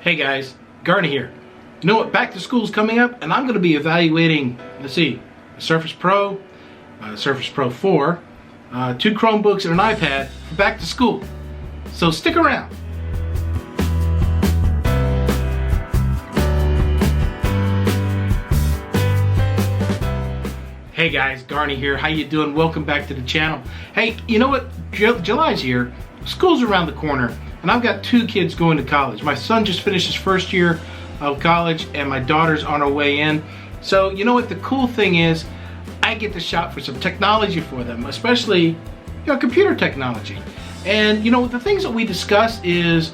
Hey guys, Garner here. You know what, back to school is coming up and I'm going to be evaluating, let's see, a Surface Pro, Surface Pro 4, 2 Chromebooks and an iPad for back to school. So stick around. Hey guys, Garner here. How you doing? Welcome back to the channel. Hey, you know what? July's here. School's around the corner. And I've got 2 kids going to college. My son just finished his first year of college and my daughter's on her way in. So you know what the cool thing is, I get to shop for some technology for them, especially computer technology. And the things that we discuss is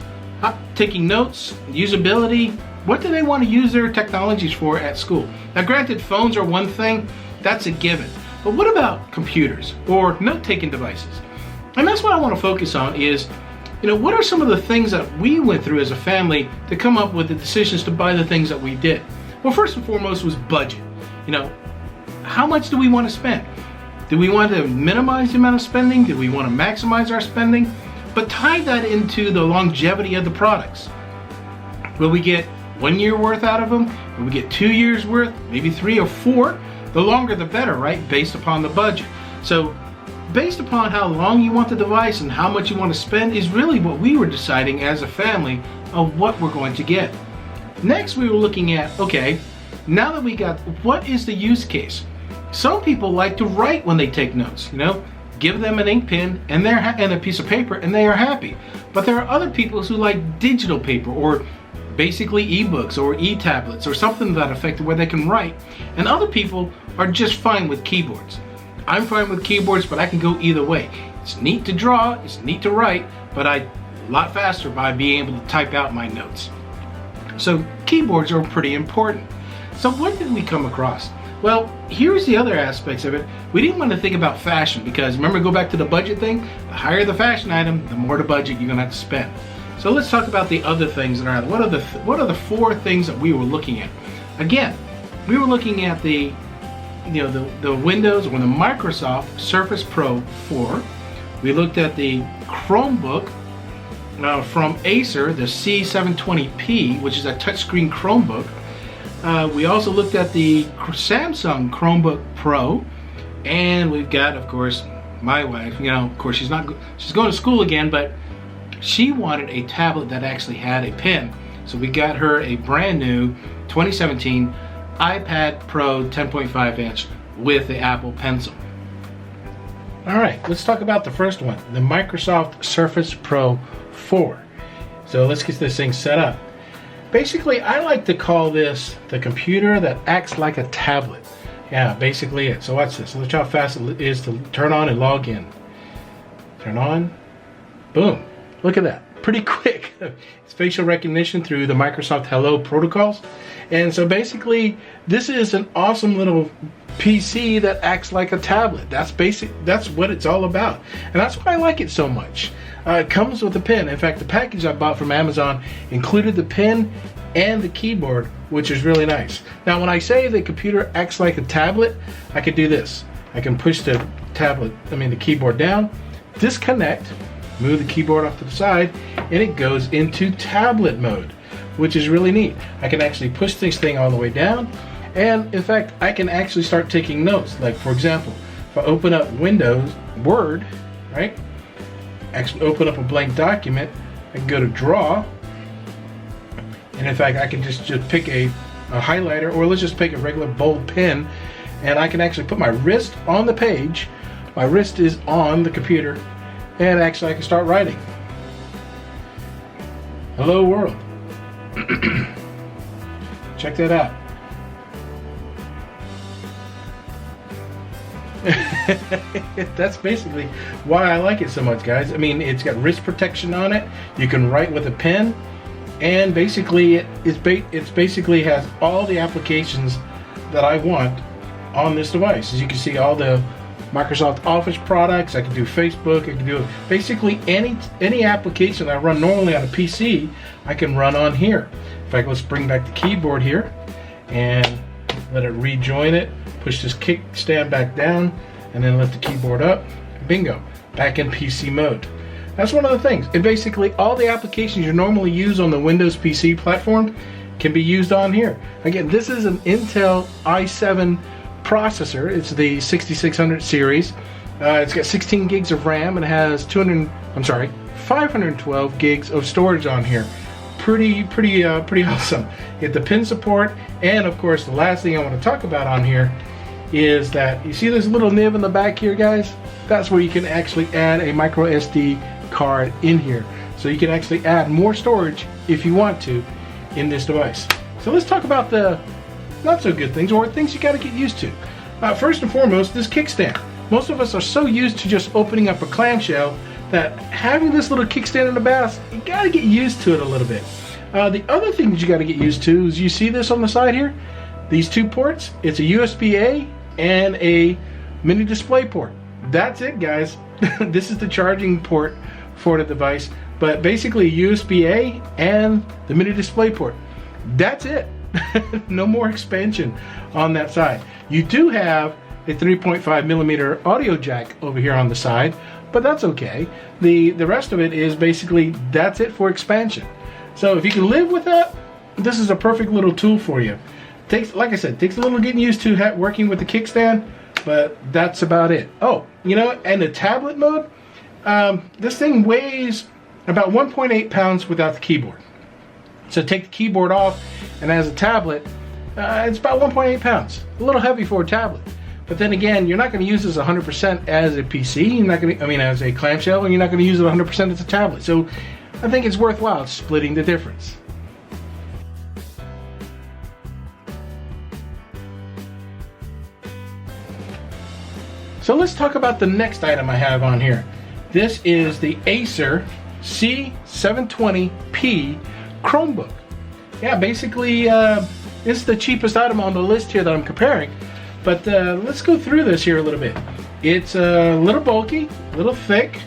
taking notes, usability, what do they want to use their technologies for at school. Now granted, phones are one thing, that's a given. But what about computers or note-taking devices? And that's what I want to focus on is, what are some of the things that we went through as a family to come up with the decisions to buy the things that we did? Well, first and foremost was budget. How much do we want to spend? Do we want to minimize the amount of spending? Do we want to maximize our spending? But tie that into the longevity of the products. Will we get 1 year worth out of them? Will we get 2 years worth? Maybe 3 or 4? The longer the better, right? Based upon the budget. So based upon how long you want the device and how much you want to spend is really what we were deciding as a family of what we're going to get. Next we were looking at, okay, now that we got, what is the use case? Some people like to write when they take notes, give them an ink pen and a piece of paper and they are happy. But there are other people who like digital paper or basically ebooks or e-tablets or something to that effect where they can write, and other people are just fine with keyboards. I'm fine with keyboards, but I can go either way. It's neat to draw, it's neat to write, but a lot faster by being able to type out my notes. So keyboards are pretty important. So what did we come across? Well, here's the other aspects of it. We didn't want to think about fashion because remember, go back to the budget thing, the higher the fashion item, the more the budget you're gonna have to spend. So let's talk about the other things that are out there. What are the 4 things that we were looking at? Again, we were looking at the Windows or the Microsoft Surface Pro 4. We looked at the Chromebook from Acer, the C720p, which is a touchscreen Chromebook. We also looked at the Samsung Chromebook Pro, and we've got, of course, my wife. Of course, she's going to school again, but she wanted a tablet that actually had a pen. So we got her a brand new 2017 iPad Pro 10.5 inch with the Apple Pencil. Alright, let's talk about the first one, the Microsoft Surface Pro 4. So let's get this thing set up. Basically, I like to call this the computer that acts like a tablet. Yeah, basically it. So watch this. Look how fast it is to turn on and log in. Turn on. Boom. Look at that. Pretty quick. It's facial recognition through the Microsoft Hello protocols. And so basically, this is an awesome little PC that acts like a tablet. That's what it's all about. And that's why I like it so much. It comes with a pen. In fact, the package I bought from Amazon included the pen and the keyboard, which is really nice. Now, when I say the computer acts like a tablet, I could do this. I can push the keyboard down, disconnect, move the keyboard off to the side, and it goes into tablet mode, which is really neat. I can actually push this thing all the way down, and in fact, I can actually start taking notes. Like, for example, if I open up Windows, Word, right? Actually open up a blank document, I can go to Draw, and in fact, I can just pick a highlighter, or let's just pick a regular bold pen, and I can actually put my wrist on the page. My wrist is on the computer, and actually I can start writing. Hello world. Check that out. That's basically why I like it so much, guys. It's got wrist protection on it. You can write with a pen, and basically it basically has all the applications that I want on this device. As you can see, all the Microsoft Office products. I can do Facebook. I can do basically any application that I run normally on a PC, I can run on here. In fact, let's bring back the keyboard here and let it rejoin it. Push this kickstand back down and then lift the keyboard up. Bingo, back in PC mode. That's one of the things. And basically all the applications you normally use on the Windows PC platform can be used on here. Again, this is an Intel i7 processor. It's the 6600 series. It's got 16 gigs of RAM and it has 512 gigs of storage on here. Pretty awesome. You get the pin support, and of course the last thing I want to talk about on here is that you see this little nib in the back here, guys? That's where you can actually add a micro SD card in here. So you can actually add more storage if you want to in this device. So let's talk about the not so good things, or things you got to get used to. First and foremost, this kickstand. Most of us are so used to just opening up a clamshell that having this little kickstand in the back, you got to get used to it a little bit. The other thing that you got to get used to is, you see this on the side here? These two ports. It's a USB-A and a mini display port. That's it, guys. This is the charging port for the device, but basically USB-A and the mini display port. That's it. No more expansion on that side. You do have a 3.5 millimeter audio jack over here on the side, but that's okay. The rest of it is basically, that's it for expansion. So if you can live with that, this is a perfect little tool for you. Takes, like I said, takes a little getting used to working with the kickstand, but that's about it. Oh, you know, and the tablet mode, this thing weighs about 1.8 pounds without the keyboard. So take the keyboard off, and as a tablet, it's about 1.8 pounds. A little heavy for a tablet. But then again, you're not going to use this 100% as a PC. You're not going to, as a clamshell, and you're not going to use it 100% as a tablet. So I think it's worthwhile splitting the difference. So let's talk about the next item I have on here. This is the Acer C720p Chromebook. Yeah, basically, this is the cheapest item on the list here that I'm comparing. But let's go through this here a little bit. It's a little bulky, a little thick,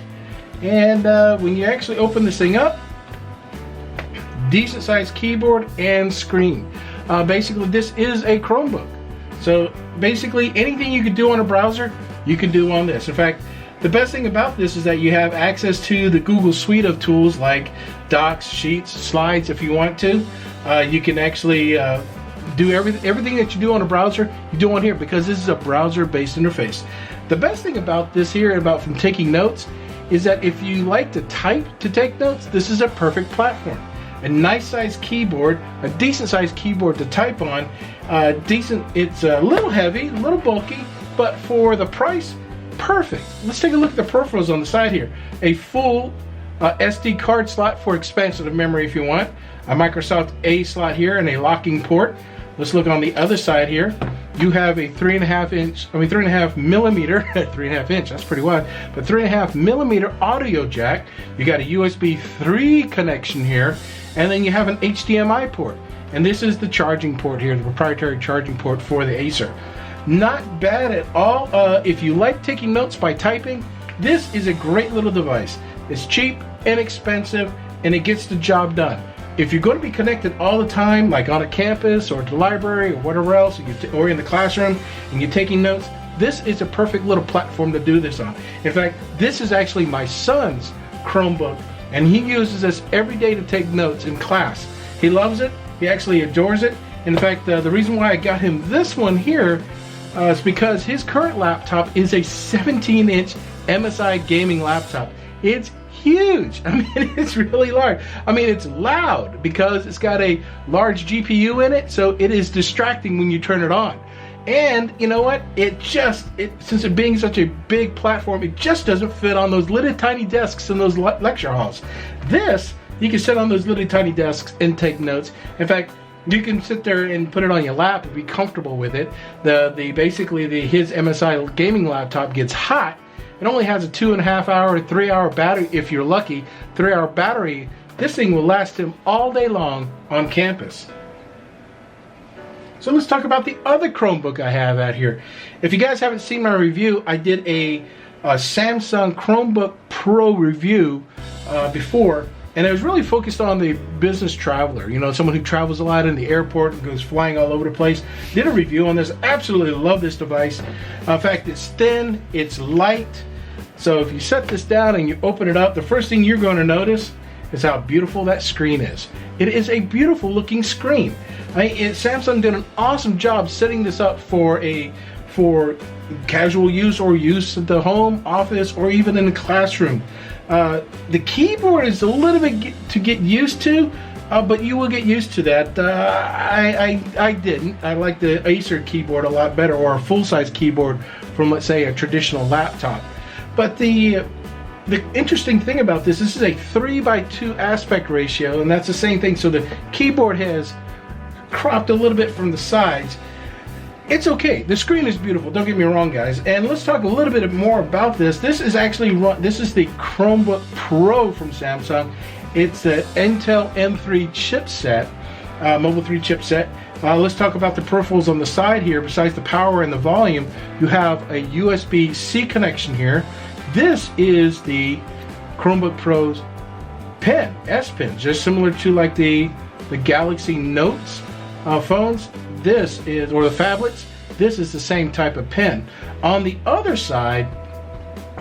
and when you actually open this thing up, decent sized keyboard and screen. Basically, this is a Chromebook. So basically, anything you could do on a browser, you can do on this. In fact, the best thing about this is that you have access to the Google suite of tools like Docs, Sheets, Slides if you want to. You can actually do everything that you do on a browser, you do on here, because this is a browser-based interface. The best thing about this here, from taking notes, is that if you like to type to take notes, this is a perfect platform. A nice sized keyboard, a decent sized keyboard to type on. It's a little heavy, a little bulky, but for the price, perfect. Let's take a look at the peripherals on the side here. A full SD card slot for expansion of memory if you want. A Microsoft A slot here and a locking port. Let's look on the other side here. You have a 3.5 millimeter, 3.5 inch, that's pretty wide, but 3.5 millimeter audio jack. You got a USB 3 connection here, and then you have an HDMI port. And this is the charging port here, the proprietary charging port for the Acer. Not bad at all. If you like taking notes by typing, this is a great little device. It's cheap, inexpensive, and it gets the job done. If you're going to be connected all the time, like on a campus or at the library or whatever else, or in the classroom, and you're taking notes, this is a perfect little platform to do this on. In fact, this is actually my son's Chromebook, and he uses this every day to take notes in class. He loves it. He actually adores it. In fact, the reason why I got him this one here is because his current laptop is a 17-inch MSI gaming laptop. It's huge. It's really large. It's loud because it's got a large GPU in it, so it is distracting when you turn it on. And you know what? Since it being such a big platform, it just doesn't fit on those little tiny desks in those lecture halls. This, you can sit on those little tiny desks and take notes. In fact, you can sit there and put it on your lap and be comfortable with it. His MSI gaming laptop gets hot. It only has a 2.5 hour, 3 hour battery if you're lucky. 3 hour battery. This thing will last him all day long on campus. So let's talk about the other Chromebook I have out here. If you guys haven't seen my review, I did a Samsung Chromebook Pro review before, and it was really focused on the business traveler. Someone who travels a lot in the airport and goes flying all over the place. Did a review on this. Absolutely love this device. In fact, it's thin, it's light. So if you set this down and you open it up, the first thing you're going to notice is how beautiful that screen is. It is a beautiful looking screen. Samsung did an awesome job setting this up for casual use or use at the home, office, or even in the classroom. The keyboard is a little bit to get used to, but you will get used to that. I didn't. I like the Acer keyboard a lot better, or a full-size keyboard from, let's say, a traditional laptop. But the interesting thing about this is a 3:2 aspect ratio, and that's the same thing. So the keyboard has cropped a little bit from the sides. It's okay. The screen is beautiful. Don't get me wrong, guys. And let's talk a little bit more about this. This is the Chromebook Pro from Samsung. It's the Intel M3 chipset, Mobile 3 chipset. Let's talk about the peripherals on the side here. Besides the power and the volume, you have a USB-C connection here. This is the Chromebook Pro's pen, S Pen, just similar to like the Galaxy Notes phones. This is, or the phablets, this is the same type of pen. On the other side,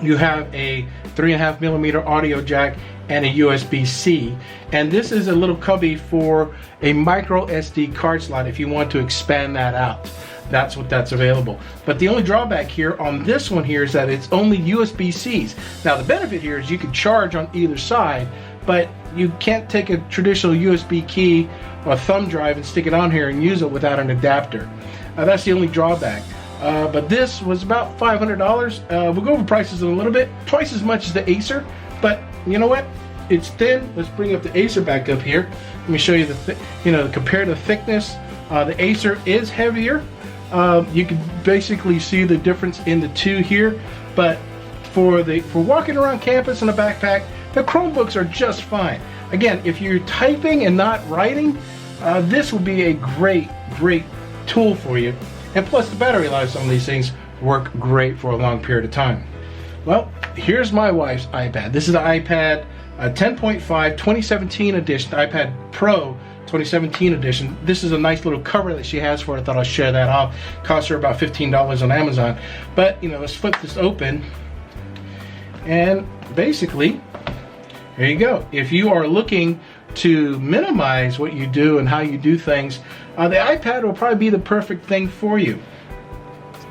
you have a 3.5mm audio jack and a USB-C, and this is a little cubby for a micro SD card slot if you want to expand that out. That's available. But the only drawback here on this one here is that it's only USB-Cs. Now the benefit here is you can charge on either side, but you can't take a traditional USB key or thumb drive and stick it on here and use it without an adapter. That's the only drawback. But this was about $500. We'll go over prices in a little bit. Twice as much as the Acer, but you know what? It's thin. Let's bring up the Acer back up here. Let me show you compare the thickness. The Acer is heavier. You can basically see the difference in the two here, but for walking around campus in a backpack, the Chromebooks are just fine. Again, if you're typing and not writing, this will be a great tool for you. And plus, the battery life on these things work great for a long period of time. Well, here's my wife's iPad. This is the iPad 10.5 2017 edition, iPad Pro 2017 edition. This is a nice little cover that she has for it. I thought I'd share that off. Cost her about $15 on Amazon. But let's flip this open, and basically, here you go. If you are looking to minimize what you do and how you do things, the iPad will probably be the perfect thing for you.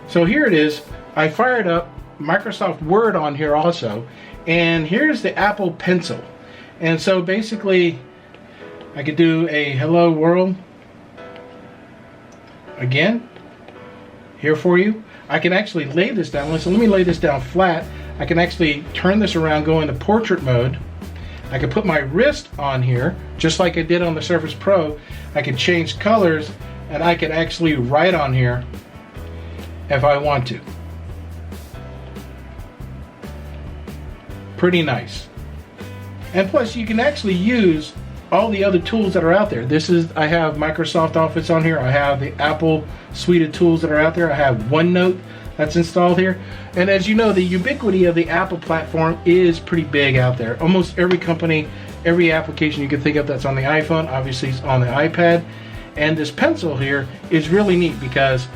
So here it is. I fired up Microsoft Word on here also, and here's the Apple Pencil. And so basically, I could do a hello world again here for you. I can actually lay this down. Listen, let me lay this down flat. I can actually turn this around, go into portrait mode. I can put my wrist on here, just like I did on the Surface Pro. I can change colors, and I can actually write on here if I want to. Pretty nice. And plus, you can actually use all the other tools that are out there. I have Microsoft Office on here. I have the Apple suite of tools that are out there. I have OneNote that's installed here. And as you know, the ubiquity of the Apple platform is pretty big out there. Almost every company, every application you can think of that's on the iPhone, obviously is on the iPad. And this pencil here is really neat because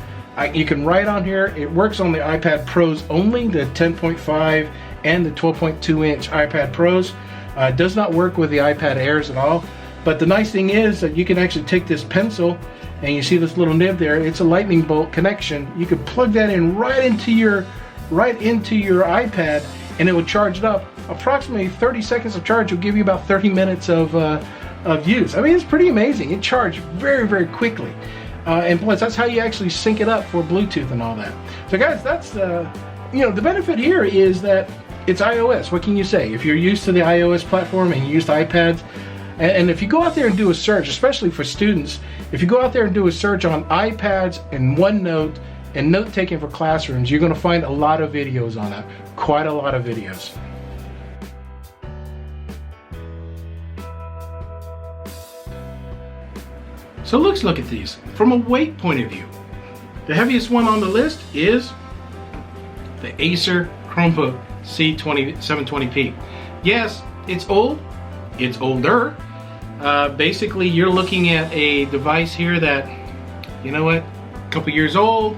you can write on here. It works on the iPad Pros only, the 10.5 and the 12.2-inch iPad Pros. It does not work with the iPad Airs at all. But the nice thing is that you can actually take this pencil, and you see this little nib there. It's a lightning bolt connection. You can plug that in right into your iPad, and it will charge it up. Approximately 30 seconds of charge will give you about 30 minutes of use. I mean, it's pretty amazing. It charged very quickly. And plus, that's how you actually sync it up for Bluetooth and all that. So guys, that's the benefit here is that it's iOS. What can you say? If you're used to the iOS platform and you use the iPads, and if you go out there and do a search, especially for students, if you go out there and do a search on iPads and OneNote and note-taking for classrooms, you're going to find a lot of videos on that. Quite a lot of videos. So let's look at these from a weight point of view. The heaviest one on the list is the Acer Chromebook C720p. Yes, it's old. It's older. Basically, you're looking at a device here that, a couple years old.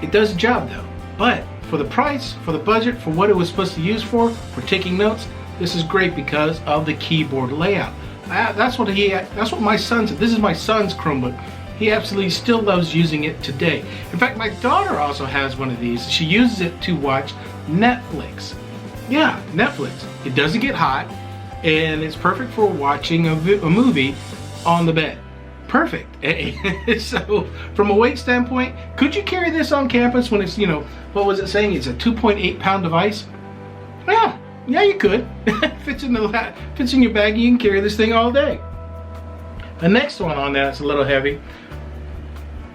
It does the job though. But for the price, for the budget, for what it was supposed to use for taking notes, this is great because of the keyboard layout. That's what my son said. This is my son's Chromebook. He absolutely still loves using it today. In fact, my daughter also has one of these. She uses it to watch Netflix. Yeah, Netflix. It doesn't get hot, and it's perfect for watching a movie on the bed. Perfect. So, from a weight standpoint, could you carry this on campus when it's, what was it saying? It's a 2.8 pound device? Yeah, you could. Fits in your bag. You can carry this thing all day. The next one on that's a little heavy.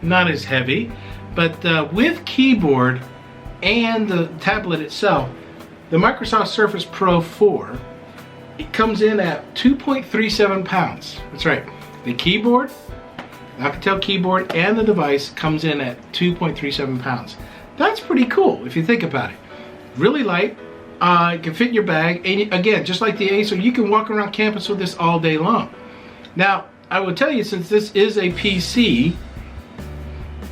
Not as heavy, but with keyboard and the tablet itself, the Microsoft Surface Pro 4, it comes in at 2.37 pounds. That's right. The keyboard, Alcatel keyboard, and the device comes in at 2.37 pounds. That's pretty cool if you think about it. Really light. It can fit in your bag. And again, just like the Acer, you can walk around campus with this all day long. Now, I will tell you, since this is a PC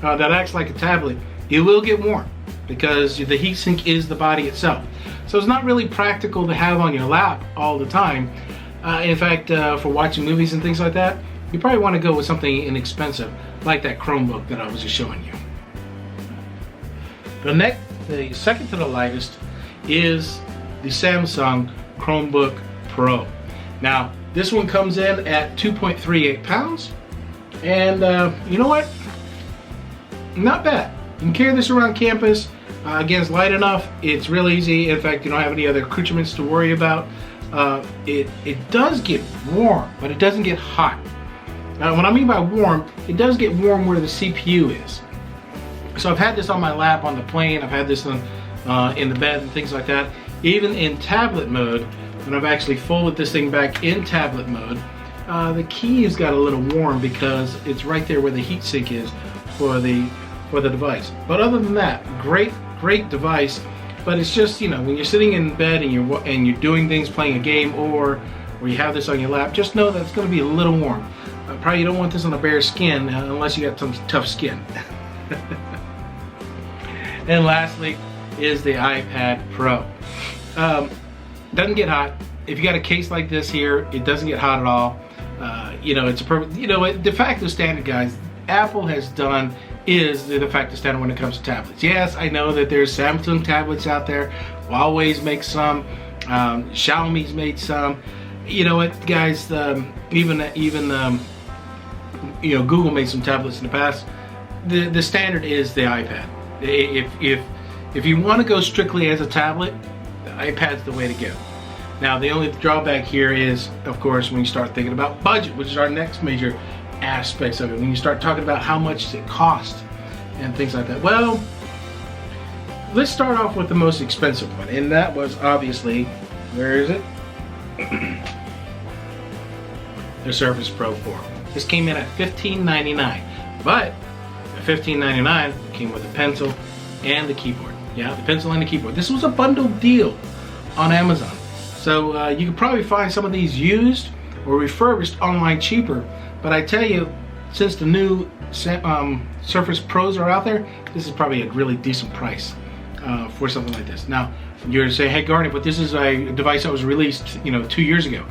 that acts like a tablet, it will get warm because the heatsink is the body itself. So it's not really practical to have on your lap all the time. In fact, for watching movies and things like that, you probably want to go with something inexpensive like that Chromebook that I was just showing you. The second to the lightest is the Samsung Chromebook Pro. Now, this one comes in at 2.38 pounds, and you know what? Not bad. You can carry this around campus. Again, it's light enough. It's real easy. In fact, you don't have any other accoutrements to worry about. It does get warm, but it doesn't get hot. Now, what I mean by warm, it does get warm where the CPU is. So I've had this on my lap on the plane. I've had this in the bed and things like that. Even in tablet mode, when I've actually folded this thing back in tablet mode, the keys got a little warm because it's right there where the heatsink is for the device. But other than that, great device. But it's just, when you're sitting in bed and you're doing things, playing a game, or you have this on your lap, just know that it's going to be a little warm. Probably you don't want this on a bare skin unless you got some tough skin. And lastly is the iPad Pro. Doesn't get hot. If you got a case like this here, it doesn't get hot at all. It's a perfect, de facto standard, guys. Apple has done is the de facto standard when it comes to tablets. Yes, I know that there's Samsung tablets out there. Huawei's make some. Xiaomi's made some. You know what, guys? Even Google made some tablets in the past. The standard is the iPad. If you want to go strictly as a tablet, the iPad's the way to go. Now, the only drawback here is, of course, when you start thinking about budget, which is our next major aspects of it. When you start talking about how much does it cost and things like that. Well, let's start off with the most expensive one, and that was obviously, where is it? The Surface Pro 4. This came in at $15.99, but at $15.99 it came with a pencil and the keyboard. Yeah, the pencil and the keyboard. This was a bundled deal on Amazon. So you can probably find some of these used or refurbished online cheaper. But I tell you, since the new Surface Pros are out there, this is probably a really decent price for something like this. Now, you're gonna say, hey Garnet, but this is a device that was released 2 years ago.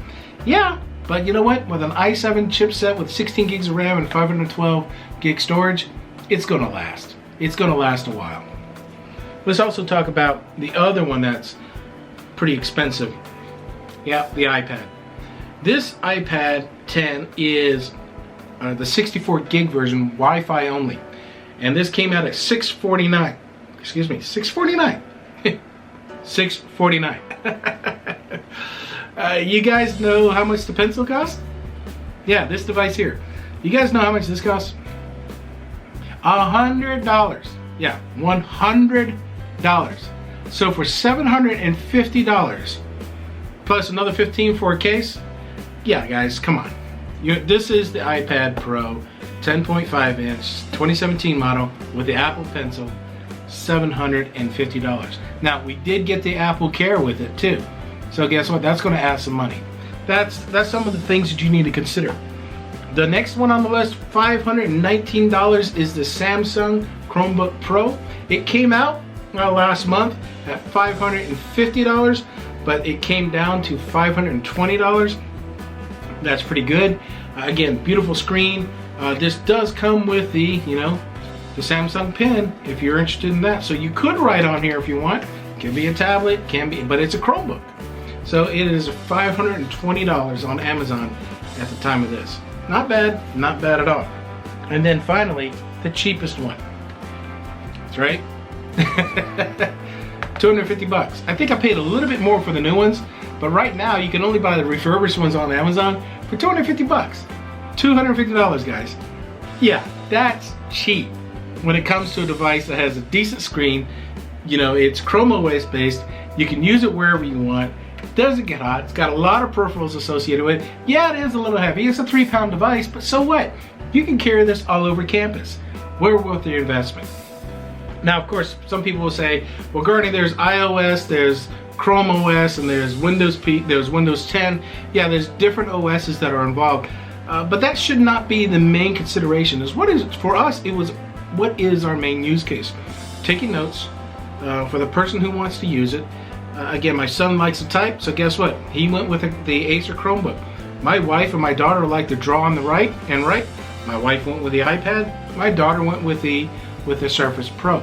Yeah, but you know what? With an i7 chipset with 16 gigs of RAM and 512 gig storage, it's gonna last. It's gonna last a while. Let's also talk about the other one that's pretty expensive. Yeah, the iPad. This iPad 10 is the 64 gig version, Wi-Fi only. And this came out at $649. Excuse me, $649. $649. You guys know how much the pencil costs? Yeah, this device here. You guys know how much this costs? $100. Yeah, $100. So for $750 plus another $15 for a case, yeah, guys, come on. This is the iPad Pro 10.5 inch 2017 model with the Apple Pencil, $750. Now, we did get the Apple Care with it too. So guess what? That's going to add some money. That's some of the things that you need to consider. The next one on the list, $519, is the Samsung Chromebook Pro. It came out last month at $550, but it came down to $520. That's pretty good. Again, beautiful screen. This does come with the, the Samsung Pen if you're interested in that. So you could write on here if you want. Can be a tablet, can be, but it's a Chromebook. So it is $520 on Amazon at the time of this. Not bad, not bad at all. And then finally, the cheapest one. That's right. 250 bucks. I think I paid a little bit more for the new ones, but right now you can only buy the refurbished ones on Amazon for 250 bucks. $250, guys. Yeah, that's cheap when it comes to a device that has a decent screen. It's Chrome OS based. You can use it wherever you want. It doesn't get hot. It's got a lot of peripherals associated with it. Yeah, it is a little heavy. It's a 3-pound device, but so what? You can carry this all over campus. Well worth the investment. Now, of course, some people will say, well, Gurney, there's iOS, there's Chrome OS, and there's Windows 10. Yeah, there's different OSs that are involved. But that should not be the main consideration. For us, it was what is our main use case? Taking notes for the person who wants to use it. Again, my son likes to type, so guess what? He went with the Acer Chromebook. My wife and my daughter like to draw on the right and write. My wife went with the iPad. My daughter went with the Surface Pro.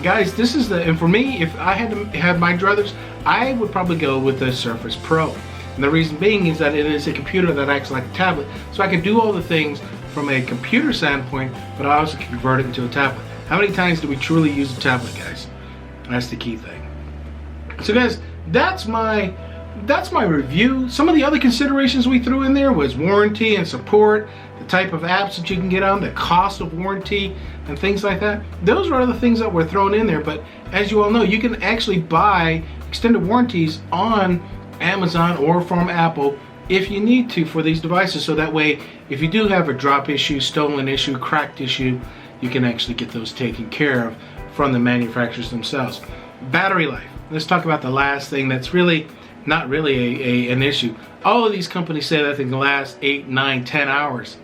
Guys, this is and for me, if I had to have my druthers, I would probably go with the Surface Pro. And the reason being is that it is a computer that acts like a tablet. So I can do all the things from a computer standpoint, but I also can convert it into a tablet. How many times do we truly use a tablet, guys? That's the key thing. So guys, that's my review. Some of the other considerations we threw in there was warranty and support, the type of apps that you can get on, the cost of warranty, and things like that. Those are the things that were thrown in there, but as you all know, you can actually buy extended warranties on Amazon or from Apple if you need to for these devices, so that way if you do have a drop issue, stolen issue, cracked issue, you can actually get those taken care of from the manufacturers themselves. Battery life. Let's talk about the last thing that's really not really an issue. All of these companies say that they can last 8, 9, 10 hours.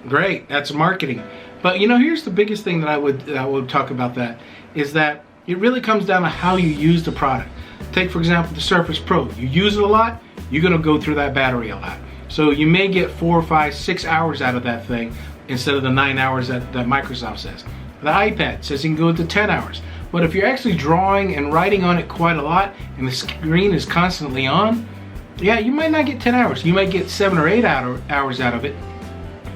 Great, that's marketing. But here's the biggest thing that I would talk about, that is that it really comes down to how you use the product. Take, for example, the Surface Pro. You use it a lot, you're gonna go through that battery a lot. So you may get 4, 5, 6 hours out of that thing instead of the 9 hours that Microsoft says. The iPad says you can go to 10 hours. But if you're actually drawing and writing on it quite a lot and the screen is constantly on, yeah, you might not get 10 hours. You might get 7 or 8 hours out of it.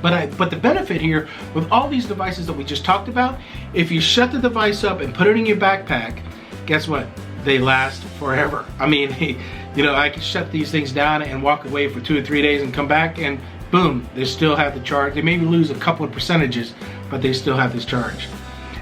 But the benefit here with all these devices that we just talked about, if you shut the device up and put it in your backpack, guess what? They last forever. I mean, I can shut these things down and walk away for 2 or 3 days and come back and boom, they still have the charge. They maybe lose a couple of percentages, but they still have this charge.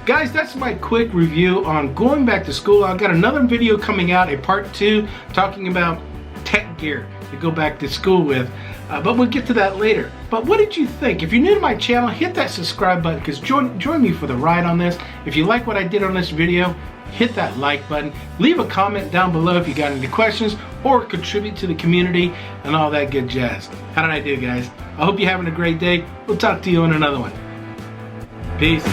Guys, that's my quick review on going back to school. I've got another video coming out, a part 2, talking about tech gear to go back to school with. But we'll get to that later. But what did you think? If you're new to my channel, hit that subscribe button, because join me for the ride on this. If you like what I did on this video, hit that like button. Leave a comment down below if you got any questions, or contribute to the community and all that good jazz. How did I do, guys? I hope you're having a great day. We'll talk to you on another one. Peace.